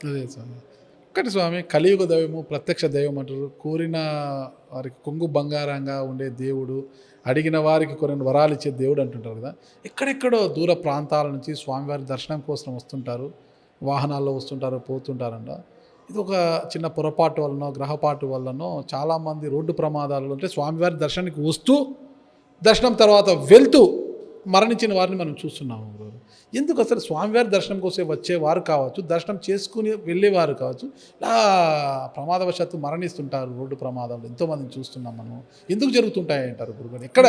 అదే స్వామి. ఒక్కటి స్వామి, కలియుగ దైవము, ప్రత్యక్ష దైవం అంటారు. కోరిన వారికి కొంగు బంగారంగా ఉండే దేవుడు, అడిగిన వారికి కొన్ని వరాలు ఇచ్చే దేవుడు అంటుంటారు కదా. ఎక్కడెక్కడో దూర ప్రాంతాల నుంచి స్వామివారి దర్శనం కోసం వస్తుంటారు. వాహనాల్లో వస్తుంటారు, పోతుంటారంట. ఇది ఒక చిన్న పొరపాటు వలనో, గ్రహపాటు వల్లనో చాలామంది రోడ్డు ప్రమాదాలలో అంటే స్వామివారి దర్శనానికి వస్తూ, దర్శనం తర్వాత వెళ్తూ మరణించిన వారిని మనం చూస్తున్నాము గురుగారు. ఎందుకు అసలు స్వామివారి దర్శనం కోసం వచ్చేవారు కావచ్చు, దర్శనం చేసుకుని వెళ్ళేవారు కావచ్చు, ఇలా ప్రమాదవశాత్తు మరణిస్తుంటారు రోడ్డు ప్రమాదాలు ఎంతోమందిని చూస్తున్నాం మనం. ఎందుకు జరుగుతుంటాయి అంటారు గురుగారు? ఎక్కడ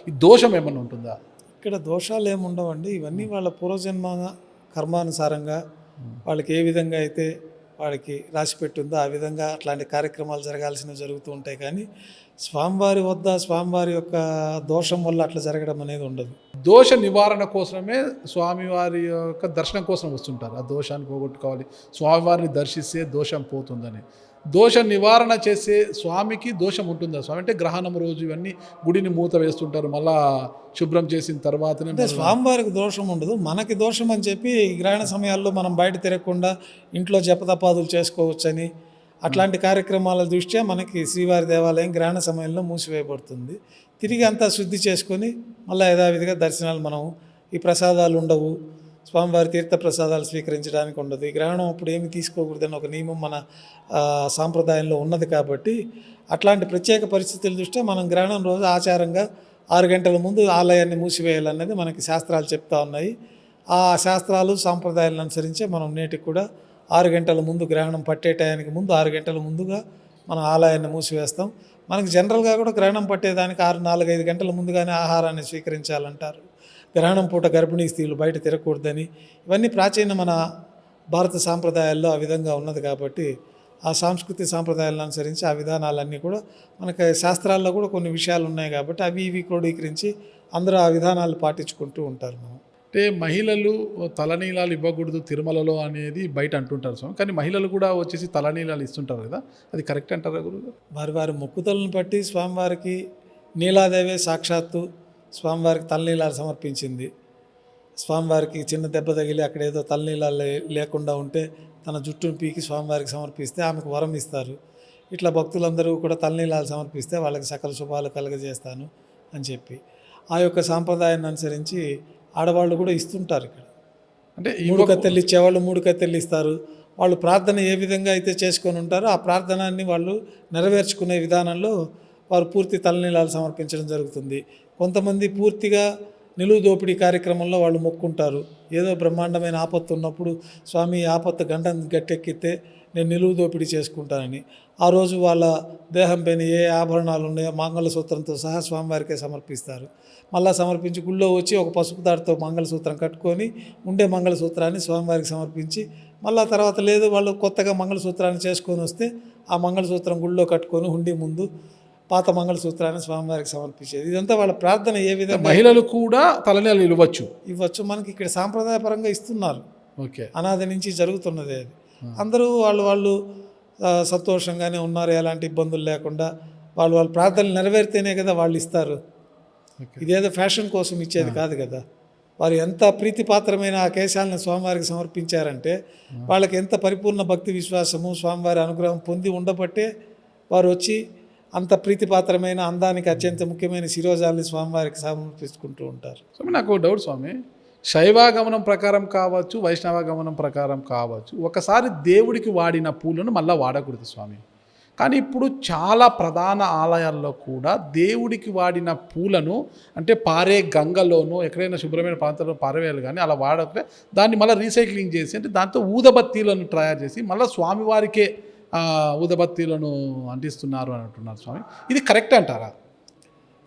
ఈ దోషం ఏమన్నా ఉంటుందా? ఇక్కడ దోషాలు ఏమి ఉండవండి. ఇవన్నీ వాళ్ళ పూర్వజన్మ కర్మానుసారంగా వాళ్ళకి ఏ విధంగా అయితే వాడికి రాసి పెట్టిందో ఆ విధంగా అట్లాంటి కార్యక్రమాలు జరగాల్సినవి జరుగుతూ ఉంటాయి. కానీ స్వామివారి వద్ద స్వామివారి యొక్క దోషం వల్ల అట్లా జరగడం అనేది ఉండదు. దోష నివారణ కోసమే స్వామివారి యొక్క దర్శనం కోసం వస్తుంటారు. ఆ దోషాన్ని పోగొట్టుకోవాలి, స్వామివారిని దర్శిస్తే దోషం పోతుందని. దోష నివారణ చేసే స్వామికి దోషం ఉంటుందా స్వామి? అంటే గ్రహణం రోజు ఇవన్నీ గుడిని మూత వేస్తుంటారు, మళ్ళా శుభ్రం చేసిన తర్వాతనే. అంటే స్వామివారికి దోషం ఉండదు, మనకి దోషం అని చెప్పి గ్రహణ సమయాల్లో మనం బయట తిరగకుండా ఇంట్లో జపతపాదులు చేసుకోవచ్చని అట్లాంటి కార్యక్రమాల దృష్ట్యా మనకి శ్రీవారి దేవాలయం గ్రహణ సమయంలో మూసివేయబడుతుంది. తిరిగి అంతా శుద్ధి చేసుకొని మళ్ళీ యథావిధిగా దర్శనాలు మనం ఈ ప్రసాదాలు ఉండవు, స్వామివారి తీర్థ ప్రసాదాలు స్వీకరించడానికి ఉండదు. ఈ గ్రహణం అప్పుడు ఏమి తీసుకోకూడదని ఒక నియమం మన సాంప్రదాయంలో ఉన్నది. కాబట్టి అట్లాంటి ప్రత్యేక పరిస్థితుల దృష్ట్యా మనం గ్రహణం రోజు ఆచారంగా 6 గంటల ముందు ఆలయాన్ని మూసివేయాలన్నది మనకి శాస్త్రాలు చెప్తా ఉన్నాయి. ఆ శాస్త్రాలు సాంప్రదాయాలను అనుసరించే మనం నేటికి కూడా 6 గంటల ముందు, గ్రహణం పట్టే టయానికి ముందు 6 గంటల ముందుగా మనం ఆలయాన్ని మూసివేస్తాం. మనకి జనరల్గా కూడా గ్రహణం పట్టేదానికి 4-5 గంటల ముందుగానే ఆహారాన్ని స్వీకరించాలంటారు. గ్రహణం పూట గర్భిణీ స్త్రీలు బయట తిరగకూడదని, ఇవన్నీ ప్రాచీన మన భారత సాంప్రదాయాల్లో ఆ విధంగా ఉన్నది. కాబట్టి ఆ సాంస్కృతిక సాంప్రదాయాలను అనుసరించి ఆ విధానాలన్నీ కూడా మనకి శాస్త్రాల్లో కూడా కొన్ని విషయాలు ఉన్నాయి. కాబట్టి అవి ఇవి క్రోడీకరించి అందరూ ఆ విధానాలు పాటించుకుంటూ ఉంటారు. మనం అంటే మహిళలు తలనీలాలు ఇవ్వకూడదు తిరుమలలో అనేది బయట అంటుంటారు స్వామి. కానీ మహిళలు కూడా వచ్చేసి తలనీలాలు ఇస్తుంటారు కదా, అది కరెక్ట్ అంటారా గురుగారు? వారి వారి మొక్కుతలను బట్టి స్వామివారికి నీలాదేవే సాక్షాత్తు స్వామివారికి తలనీలాలు సమర్పించింది. స్వామివారికి చిన్న దెబ్బ తగిలి అక్కడ ఏదో తలనీలాలు లేకుండా ఉంటే తన జుట్టును పీకి స్వామివారికి సమర్పిస్తే ఆమెకు వరం ఇస్తారు. ఇట్లా భక్తులందరూ కూడా తలనీలాలు సమర్పిస్తే వాళ్ళకి సకల శుభాలు కలుగజేస్తాను అని చెప్పి ఆ యొక్క సాంప్రదాయాన్ని అనుసరించి ఆడవాళ్ళు కూడా ఇస్తుంటారు. ఇక్కడ అంటే 3 కత్తెలు ఇచ్చేవాళ్ళు 3 కత్తెలు ఇస్తారు. వాళ్ళు ప్రార్థన ఏ విధంగా అయితే చేసుకొని ఉంటారో ఆ ప్రార్థనాన్ని వాళ్ళు నెరవేర్చుకునే విధానంలో వారు పూర్తి తలనీలాలు సమర్పించడం జరుగుతుంది. కొంతమంది పూర్తిగా నిలువు దోపిడీ కార్యక్రమంలో వాళ్ళు మొక్కుంటారు. ఏదో బ్రహ్మాండమైన ఆపత్తు ఉన్నప్పుడు స్వామి ఆపత్తు గంటను గట్టెక్కితే నేను నిలువు దోపిడీ చేసుకుంటానని ఆ రోజు వాళ్ళ దేహం పైన ఏ ఆభరణాలు ఉన్నాయో మంగళసూత్రంతో సహా స్వామివారికే సమర్పిస్తారు. మళ్ళీ సమర్పించి గుళ్ళో వచ్చి ఒక పసుపు దాడితో మంగళసూత్రం కట్టుకొని ఉండే మంగళసూత్రాన్ని స్వామివారికి సమర్పించి మళ్ళీ తర్వాత లేదు వాళ్ళు కొత్తగా మంగళసూత్రాన్ని చేసుకొని వస్తే ఆ మంగళసూత్రం గుళ్ళో కట్టుకొని హుండీ ముందు పాత మంగళసూత్రాన్ని స్వామివారికి సమర్పించేది. ఇదంతా వాళ్ళ ప్రార్థన ఏ విధంగా. మహిళలు కూడా తలనీలాలు ఇవ్వచ్చు. మనకి ఇక్కడ సాంప్రదాయపరంగా ఇస్తున్నారు. ఓకే, అనాది నుంచి జరుగుతున్నది అది. అందరూ వాళ్ళు సంతోషంగానే ఉన్నారు, ఎలాంటి ఇబ్బందులు లేకుండా వాళ్ళు ప్రార్థనలు నెరవేరితేనే కదా వాళ్ళు ఇస్తారు. ఇదేదో ఫ్యాషన్ కోసం ఇచ్చేది కాదు కదా. వారు ఎంత ప్రీతిపాత్రమైన ఆ కేశాలను స్వామివారికి సమర్పించారంటే వాళ్ళకి ఎంత పరిపూర్ణ భక్తి విశ్వాసము స్వామివారి అనుగ్రహం పొంది ఉండబట్టే వారు వచ్చి అంత ప్రీతిపాత్రమైన అందానికి అత్యంత ముఖ్యమైన శిరోజాలని స్వామివారికి సమర్పించుకుంటూ ఉంటారు. స్వామి నాకు డౌట్ స్వామి, శైవాగమనం ప్రకారం కావచ్చు, వైష్ణవగమనం ప్రకారం కావచ్చు, ఒకసారి దేవుడికి వాడిన పూలను మళ్ళీ వాడకూడదు స్వామి. కానీ ఇప్పుడు చాలా ప్రధాన ఆలయాల్లో కూడా దేవుడికి వాడిన పూలను అంటే పారే గంగలోనూ ఎక్కడైనా శుభ్రమైన ప్రాంతాల్లో పారవేయాలి, కానీ అలా వాడకపోతే దాన్ని మళ్ళీ రీసైక్లింగ్ చేసి అంటే దాంతో ఊదబత్తీలను తయారు చేసి మళ్ళీ స్వామివారికే ఊదబత్తీలను అంటిస్తున్నారు అని అంటున్నారు స్వామి. ఇది కరెక్ట్ అంటారా?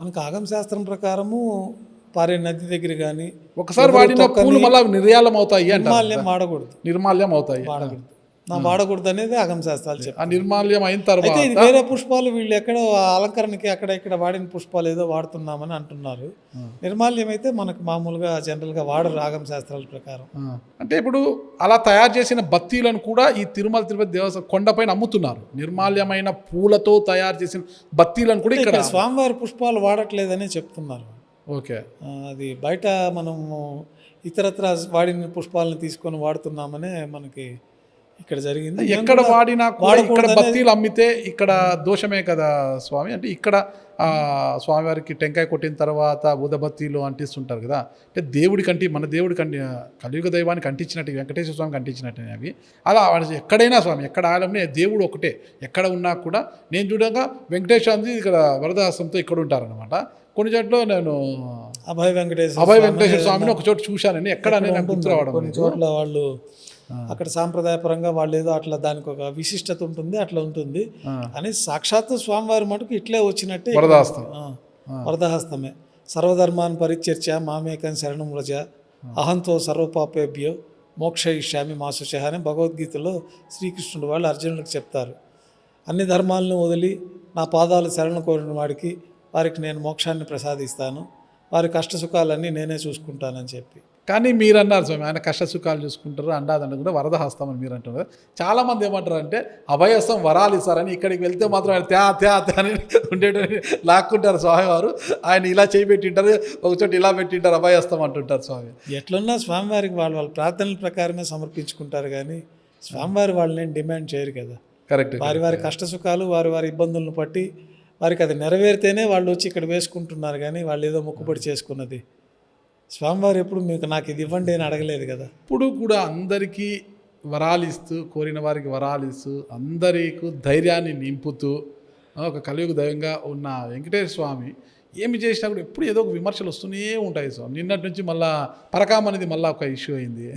మనకు ఆగమ శాస్త్రం ప్రకారము పారే నది దగ్గర కానీ ఒకసారి వాడిన పూలు మళ్ళీ నిర్యాలం అవుతాయి అంటే నిర్మాల్యం అవుతాయి వాడకూడదు అనేది ఆగమ శాస్త్రాలు చెప్పారు. ఆ నిర్మాల్యం అయిన తర్వాత ఇది వేరే పుష్పాలు వీళ్ళు ఎక్కడో అలంకరణకి అక్కడ ఇక్కడ వాడిన పుష్పాలు ఏదో వాడుతున్నామని అంటున్నారు. నిర్మాల్యం అయితే మనకు మామూలుగా జనరల్గా వాడరు ఆగమ శాస్త్రాల ప్రకారం. అంటే ఇప్పుడు అలా తయారు చేసిన బత్తీలను కూడా ఈ తిరుపతి దేవస్థానం కొండపైన అమ్ముతున్నారు. నిర్మాల్యమైన పూలతో తయారు చేసిన బత్తీలను కూడా ఇక్కడ స్వామివారి పుష్పాలు వాడట్లేదని చెప్తున్నారు. ఓకే, అది బయట మనము ఇతరత్ర వాడిన పుష్పాలను తీసుకొని వాడుతున్నామనే మనకి ఇక్కడ జరిగింది. ఎక్కడ వాడినా కూడా ఇక్కడ వాడకూడదనే- బత్తీలు అమ్మితే ఇక్కడ దోషమే కదా స్వామి. అంటే ఇక్కడ స్వామివారికి టెంకాయ కొట్టిన తర్వాత ఊదబత్తీలు అంటిస్తుంటారు కదా, అంటే దేవుడికి మన దేవుడికి కలియుగ దైవానికి అంటించినట్టు, వెంకటేశ్వర స్వామికి అంటించినట్టు అవి. అలా ఎక్కడైనా స్వామి, ఎక్కడ ఆలయంలో దేవుడు ఒకటే, ఎక్కడ ఉన్నా కూడా నేను చూడగా వెంకటేశ్వర ఇక్కడ వరదహస్తంతో ఇక్కడ ఉంటారనమాట. కొన్ని చోట్ల నేను అభయ వెంకటేశ్వర స్వామిని ఒక చోట చూశానని, ఎక్కడ నాకు గుర్తు రావడం కొన్ని లేదు. చోట్ల వాళ్ళు అక్కడ సాంప్రదాయపరంగా వాళ్ళు ఏదో అట్లా దానికి ఒక విశిష్టత ఉంటుంది, అట్లా ఉంటుంది అని సాక్షాత్తు స్వామివారి మటుకు ఇట్లే వచ్చినట్టే వరదహస్తం. వరదహస్తమే. సర్వధర్మాన్ పరిత్యజ్య మామేకం శరణం వ్రజ అహంతో సర్వపాపేభ్యో మోక్షయిష్యామి మా శుచః అని భగవద్గీతలో శ్రీకృష్ణుడు వాళ్ళు అర్జునుడికి చెప్తారు. అన్ని ధర్మాలను వదిలి నా పాదాలు శరణు కోరిన వారికి నేను మోక్షాన్ని ప్రసాదిస్తాను, వారి కష్టసుఖాలన్నీ నేనే చూసుకుంటానని చెప్పి. కానీ మీరు అన్నారు స్వామి, ఆయన కష్ట సుఖాలు చూసుకుంటారు, అండాదండ కూడా వరదహస్తం అని మీరు అంటున్నారు. చాలామంది ఏమంటారు అంటే అభయహస్తం వరాలు ఇస్తారని, ఇక్కడికి వెళ్తే మాత్రం ఆయన త్యా అని ఉండేటని లాక్కుంటారు స్వామివారు. ఆయన ఇలా చేయబెట్టింటారు, ఒకచోట ఇలా పెట్టింటారు, అభయహస్తం అంటుంటారు స్వామి. ఎట్లున్నా స్వామివారికి వాళ్ళ ప్రార్థనల ప్రకారమే సమర్పించుకుంటారు, కానీ స్వామివారి వాళ్ళని డిమాండ్ చేయరు కదా. కరెక్ట్. వారి కష్టసుఖాలు వారి ఇబ్బందులను బట్టి వారికి అది నెరవేరితేనే వాళ్ళు వచ్చి ఇక్కడ వేసుకుంటున్నారు, కానీ వాళ్ళు ఏదో మొక్కుబడి చేసుకున్నది. స్వామివారు ఎప్పుడు నాకు ఇది ఇవ్వండి అని అడగలేదు కదా. ఇప్పుడు కూడా అందరికీ వరాలు ఇస్తూ, కోరిన వారికి వరాలు ఇస్తూ, అందరికీ ధైర్యాన్ని నింపుతూ ఒక కలియుగ దైవంగా ఉన్న వెంకటేశ్వర స్వామి ఏమి చేసినా కూడా ఎప్పుడు ఏదో ఒక విమర్శలు వస్తూనే ఉంటాయి స్వామి. నిన్నటి నుంచి మళ్ళీ పరకామ అనేది మళ్ళీ ఒక ఇష్యూ అయింది,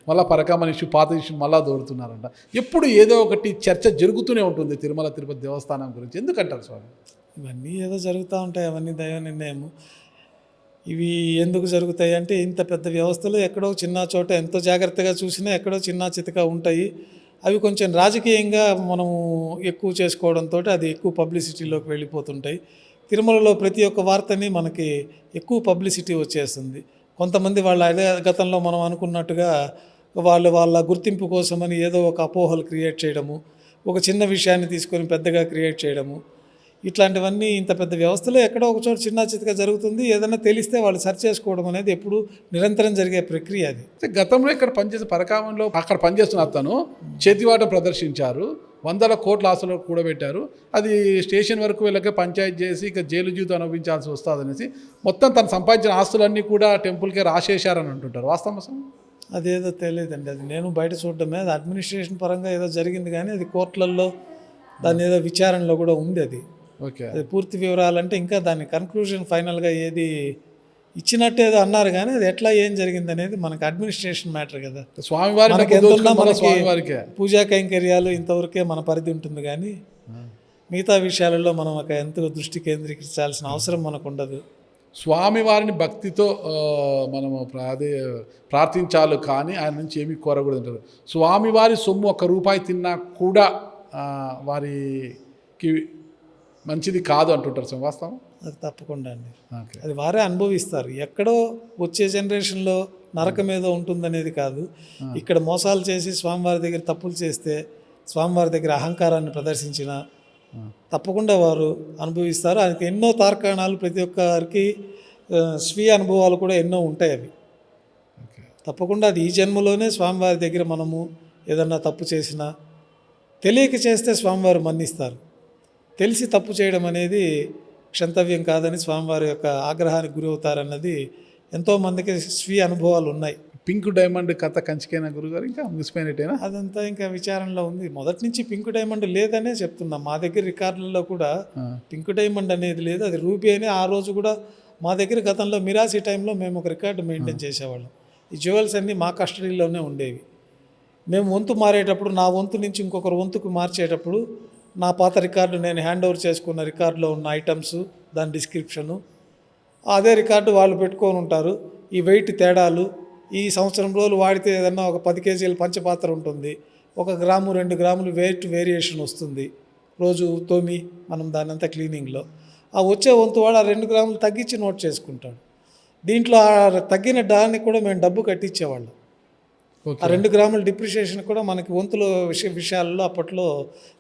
మళ్ళీ పరకామని ఇష్యూ, పాత ఇష్యూ మళ్ళీ దోడుతున్నారంట. ఎప్పుడు ఏదో ఒకటి చర్చ జరుగుతూనే ఉంటుంది తిరుమల తిరుపతి దేవస్థానం గురించి. ఎందుకంటారు స్వామి? ఇవన్నీ ఏదో జరుగుతూ ఉంటాయి, అవన్నీ దైవ నిర్ణయం. ఇవి ఎందుకు జరుగుతాయి అంటే, ఇంత పెద్ద వ్యవస్థలు ఎక్కడో చిన్న చోట ఎంతో జాగ్రత్తగా చూసినా ఎక్కడో చిన్న చితక ఉంటాయి. అవి కొంచెం రాజకీయంగా మనము ఎక్కువ చేసుకోవడంతో అది ఎక్కువ పబ్లిసిటీలోకి వెళ్ళిపోతుంటాయి. తిరుమలలో ప్రతి ఒక్క వార్తని మనకి ఎక్కువ పబ్లిసిటీ వచ్చేస్తుంది. కొంతమంది వాళ్ళ అదే గతంలో మనం అనుకున్నట్టుగా వాళ్ళ గుర్తింపు కోసమని ఏదో ఒక అపోహలు క్రియేట్ చేయడము, ఒక చిన్న విషయాన్ని తీసుకొని పెద్దగా క్రియేట్ చేయడము, ఇట్లాంటివన్నీ ఇంత పెద్ద వ్యవస్థలో ఎక్కడో ఒక చోట చిన్న చితక జరుగుతుంది. ఏదైనా తెలిస్తే వాళ్ళు సెర్చ్ చేసుకోవడం అనేది ఎప్పుడు నిరంతరం జరిగే ప్రక్రియ. అది గతంలో ఇక్కడ పనిచేసే పరకామంలో అక్కడ పనిచేస్తున్న అతను చేతివాట ప్రదర్శించారు, 100 కోట్ల ఆస్తులు కూడబెట్టారు. అది స్టేషన్ వరకు వెళ్ళక పంచాయతీ చేసి ఇక జైలు జీవితం అనుభవించాల్సి వస్తుంది అనేసి మొత్తం తను సంపాదించిన ఆస్తులన్నీ కూడా టెంపుల్కే రాసేశారని అంటుంటారు. వాస్తవం? అదేదో తెలియదండి, అది నేను బయట చూడడమే. అది అడ్మినిస్ట్రేషన్ పరంగా ఏదో జరిగింది, కానీ అది కోర్టులలో దాని ఏదో విచారణలో కూడా ఉంది. అది ఓకే, అది పూర్తి వివరాలంటే ఇంకా దాని కన్క్లూజన్ ఫైనల్గా ఏది ఇచ్చినట్టు ఏదో అన్నారు, కానీ అది ఎట్లా ఏం జరిగింది అనేది మనకి అడ్మినిస్ట్రేషన్ మ్యాటర్ కదా. మనకి ఎంత ఉన్నా మనకి పూజా కైంకర్యాలు ఇంతవరకే మన పరిధి ఉంటుంది, కానీ మిగతా విషయాలలో మనం ఒక ఎంతో దృష్టి కేంద్రీకరించాల్సిన అవసరం మనకు ఉండదు. స్వామివారిని భక్తితో మనము ప్రార్థించాలి, కానీ ఆయన నుంచి ఏమీ కోరకూడదు అంటారు. స్వామివారి సొమ్ము 1 రూపాయి తిన్నా కూడా వారికి మంచిది కాదు అంటుంటారు. వాస్తవం? అది తప్పకుండా అండి, అది వారే అనుభవిస్తారు. ఎక్కడో వచ్చే జనరేషన్లో నరకం ఏదో ఉంటుందనేది కాదు. ఇక్కడ మోసాలు చేసి స్వామివారి దగ్గర తప్పులు చేస్తే, స్వామివారి దగ్గర అహంకారాన్ని ప్రదర్శించిన తప్పకుండా వారు అనుభవిస్తారు. ఆయనకి ఎన్నో తార్కాణాలు, ప్రతి ఒక్కరికి స్వీయ అనుభవాలు కూడా ఎన్నో ఉంటాయి. అవి తప్పకుండా అది ఈ జన్మలోనే స్వామివారి దగ్గర మనము ఏదన్నా తప్పు చేసినా, తెలియక చేస్తే స్వామివారు మన్నిస్తారు. తెలిసి తప్పు చేయడం అనేది క్షంతవ్యం కాదని స్వామివారి యొక్క ఆగ్రహానికి గురి అవుతారన్నది ఎంతోమందికి స్వీయ అనుభవాలు ఉన్నాయి. పింక్ డైమండ్ కథ కంచికైనా గురుగారు, ఇంకా ముగిసిపోయినట్టేనా? అదంతా ఇంకా విచారణలో ఉంది. మొదటి నుంచి పింక్ డైమండ్ లేదనే చెప్తున్నాం. మా దగ్గర రికార్డులలో కూడా పింక్ డైమండ్ అనేది లేదు, అది రూబీ అని. ఆ రోజు కూడా మా దగ్గర గతంలో మిరాసి టైంలో మేము ఒక రికార్డు మెయింటైన్ చేసేవాళ్ళం. ఈ జ్యువెల్స్ అన్నీ మా కస్టడీలోనే ఉండేవి. మేము వంతు మారేటప్పుడు, నా వంతు నుంచి ఇంకొకరు వంతుకు మార్చేటప్పుడు నా పాత రికార్డు, నేను హ్యాండ్ ఓవర్ చేసుకున్న రికార్డులో ఉన్న ఐటమ్స్, దాని డిస్క్రిప్షను, అదే రికార్డు వాళ్ళు పెట్టుకొని ఉంటారు. ఈ వెయిట్ తేడాలు, ఈ సంవత్సరం రోజులు వాడితే ఏదన్నా ఒక 10 కేజీల పంచపాత్ర ఉంటుంది, 1 గ్రాము 2 గ్రాములు వెయిట్ వేరియేషన్ వస్తుంది రోజు తోమి మనం దాని అంతా క్లీనింగ్లో. ఆ వచ్చే వంతు వాడు ఆ 2 గ్రాములు తగ్గించి నోట్ చేసుకుంటాడు. దీంట్లో ఆ తగ్గిన దానికి కూడా మేము డబ్బు కట్టించేవాళ్ళం. ఆ 2 గ్రాముల డిప్రిషియేషన్ కూడా మనకి వంతుల విషయాల్లో అప్పట్లో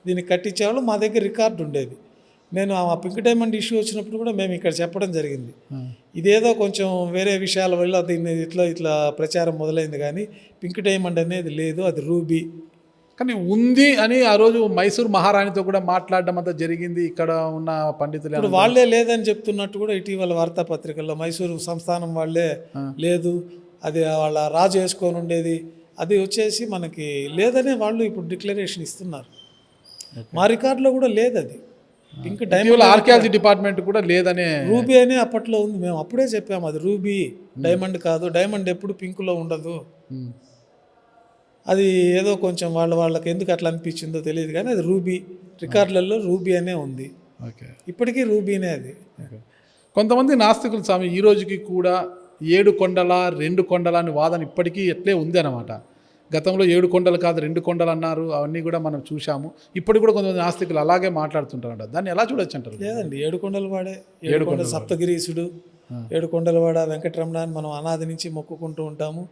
దీనికి కట్టించేవాళ్ళు. మా దగ్గర రికార్డు ఉండేది. నేను ఆ పింక్ డైమండ్ ఇష్యూ వచ్చినప్పుడు కూడా మేము ఇక్కడ చెప్పడం జరిగింది. ఇదేదో కొంచెం వేరే విషయాల వల్ల దీన్ని ఇట్లా ప్రచారం మొదలైంది, కానీ పింక్ డైమండ్ అనేది లేదు, అది రూబీ. కానీ ఉంది అని ఆ రోజు మైసూర్ మహారాణితో కూడా మాట్లాడడం అంతా జరిగింది ఇక్కడ ఉన్న పండితులు ఇప్పుడు వాళ్ళే లేదని చెప్తున్నట్టు కూడా ఇటీవల వార్తాపత్రికల్లో మైసూరు సంస్థానం వాళ్ళే లేదు, అది వాళ్ళ రాజు వేసుకొని ఉండేది, అది వచ్చేసి మనకి లేదనే వాళ్ళు ఇప్పుడు డిక్లరేషన్ ఇస్తున్నారు. మా రికార్డులో కూడా లేదు అది. పింక్ డైమండ్ ఆర్కియాలజీ డిపార్ట్మెంట్ కూడా లేదనే రూబీ అనే అప్పట్లో ఉంది, మేము అప్పుడే చెప్పాము అది రూబీ, డైమండ్ కాదు, డైమండ్ ఎప్పుడు పింక్లో ఉండదు. ఉమ్. అది ఏదో కొంచెం వాళ్ళకి ఎందుకు అట్లా అనిపించిందో తెలియదు కానీ అది రూబీ, రికార్డులలో రూబీ అనే ఉంది, ఓకే. ఇప్పటికీ రూబీనే అది. కొంతమంది నాస్తికులు స్వామి ఈ రోజుకి కూడా 7 కొండల 2 కొండల అని వాదన ఇప్పటికీ ఎట్లే ఉంది అన్నమాట. గతంలో 7 కొండలు కాదు 2 కొండలు అన్నారు, అవన్నీ కూడా మనం చూసాము. ఇప్పుడు కూడా కొంతమంది నాస్తికులు అలాగే మాట్లాడుతుంటారంట. దాన్ని ఎలా చూడొచ్చు అంటారు? లేదండి, 7 కొండల వాడే, 7 కొండల సప్తగిరీసుడు, 7 కొండల వాడ వెంకటరమణ అని మనం అనాది నుంచి మొక్కుకుంటూ ఉంటాము.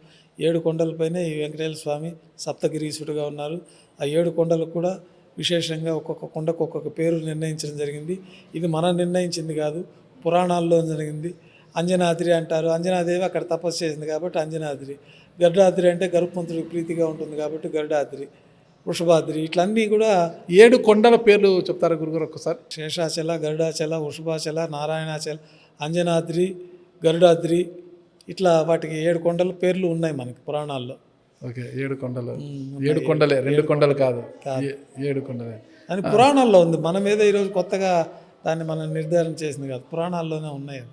7 కొండలపైనే ఈ వెంకటేశ్వర స్వామి సప్తగిరీసుడుగా ఉన్నారు. ఆ 7 కొండలకు కూడా విశేషంగా ఒక్కొక్క కొండకు ఒక్కొక్క పేరు నిర్ణయించడం జరిగింది. ఇది మనం నిర్ణయించింది కాదు, పురాణాల్లో జరిగింది. అంజనాద్రి అంటారు, అంజనాదేవి అక్కడ తపస్సు చేసింది కాబట్టి అంజనాద్రి. గరుడాద్రి అంటే గరుత్మంతుడికి ప్రీతిగా ఉంటుంది కాబట్టి గరుడాద్రి, వృషభాద్రి, ఇట్లన్నీ కూడా 7 కొండల పేర్లు చెప్తారా గురుగారు ఒక్కసారి? శేషాచల, గరుడాచల, వృషభాచల, నారాయణాచల, అంజనాద్రి, గరుడాద్రి, ఇట్లా వాటికి 7 కొండల పేర్లు ఉన్నాయి మనకి పురాణాల్లో. ఓకే, 7 కొండలు, 7 కొండలే, 2 కొండలు కాదు, 7 కొండలే అని పురాణాల్లో ఉంది. మనం ఏదో ఈరోజు కొత్తగా దాన్ని మనం నిర్ధారణ చేసింది కాదు, పురాణాల్లోనే ఉన్నాయి.